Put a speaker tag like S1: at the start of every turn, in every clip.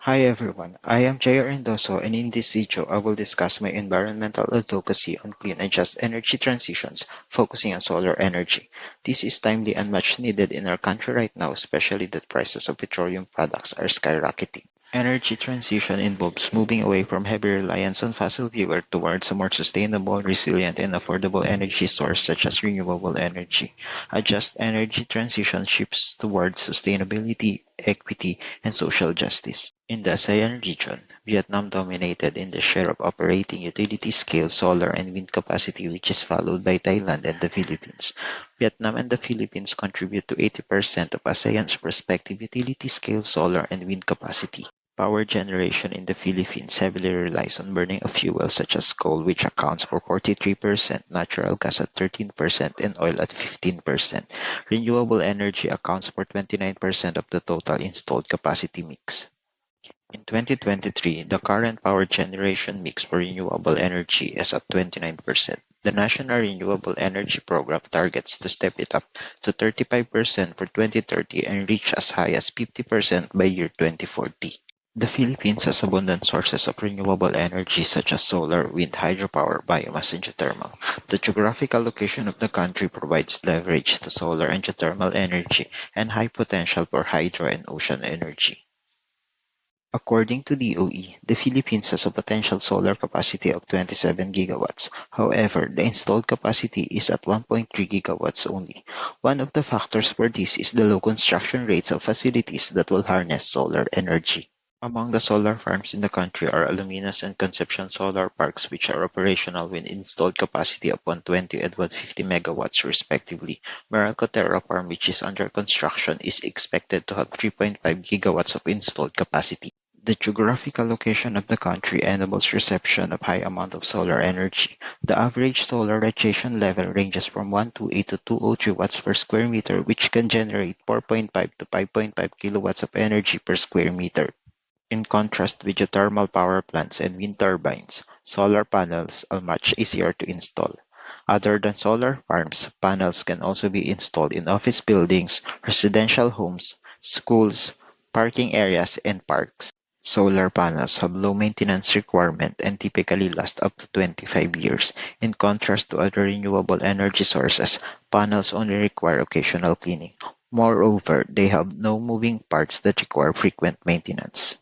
S1: Hi everyone, I am Jair Endoso, and in this video I will discuss my environmental advocacy on clean and just energy transitions, focusing on solar energy. This is timely and much needed in our country right now, especially that prices of petroleum products are skyrocketing. Energy transition involves moving away from heavy reliance on fossil fuel towards a more sustainable, resilient, and affordable energy source such as renewable energy. A just energy transition shifts towards sustainability, equity, and social justice. In the ASEAN region, Vietnam dominated in the share of operating utility-scale solar and wind capacity, which is followed by Thailand and the Philippines. Vietnam and the Philippines contribute to 80% of ASEAN's respective utility-scale solar and wind capacity. Power generation in the Philippines heavily relies on burning of fuels such as coal, which accounts for 43%, natural gas at 13%, and oil at 15%. Renewable energy accounts for 29% of the total installed capacity mix. In 2023, the current power generation mix for renewable energy is at 29%. The National Renewable Energy Program targets to step it up to 35% for 2030 and reach as high as 50% by year 2040. The Philippines has abundant sources of renewable energy such as solar, wind, hydropower, biomass, and geothermal. The geographical location of the country provides leverage to solar and geothermal energy and high potential for hydro and ocean energy. According to DOE, the Philippines has a potential solar capacity of 27 gigawatts. However, the installed capacity is at 1.3 gigawatts only. One of the factors for this is the low construction rates of facilities that will harness solar energy. Among the solar farms in the country are Aluminas and Concepcion solar parks, which are operational with installed capacity of 120 and 150 megawatts respectively. Meralco Terra Farm, which is under construction, is expected to have 3.5 gigawatts of installed capacity. The geographical location of the country enables reception of high amount of solar energy. The average solar radiation level ranges from 128 to 203 watts per square meter, which can generate 4.5 to 5.5 kilowatts of energy per square meter. In contrast with geothermal power plants and wind turbines, solar panels are much easier to install. Other than solar farms, panels can also be installed in office buildings, residential homes, schools, parking areas, and parks. Solar panels have low maintenance requirement and typically last up to 25 years. In contrast to other renewable energy sources, panels only require occasional cleaning. Moreover, they have no moving parts that require frequent maintenance.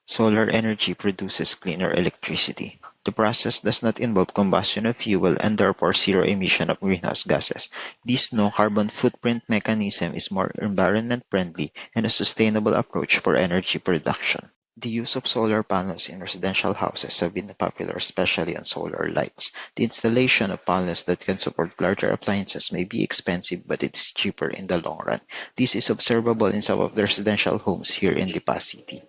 S1: Solar energy produces cleaner electricity. The process does not involve combustion of fuel and therefore zero emission of greenhouse gases. This no-carbon footprint mechanism is more environment-friendly and a sustainable approach for energy production. The use of solar panels in residential houses have been popular, especially on solar lights. The installation of panels that can support larger appliances may be expensive, but it is cheaper in the long run. This is observable in some of the residential homes here in Lipa City.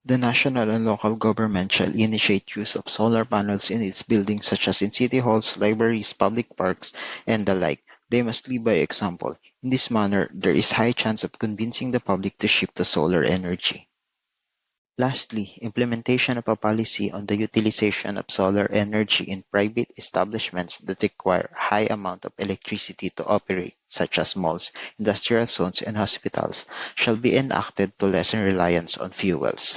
S1: The national and local government shall initiate use of solar panels in its buildings such as in city halls, libraries, public parks, and the like. They must lead by example. In this manner, there is high chance of convincing the public to shift to solar energy. Lastly, implementation of a policy on the utilization of solar energy in private establishments that require high amount of electricity to operate, such as malls, industrial zones, and hospitals, shall be enacted to lessen reliance on fuels.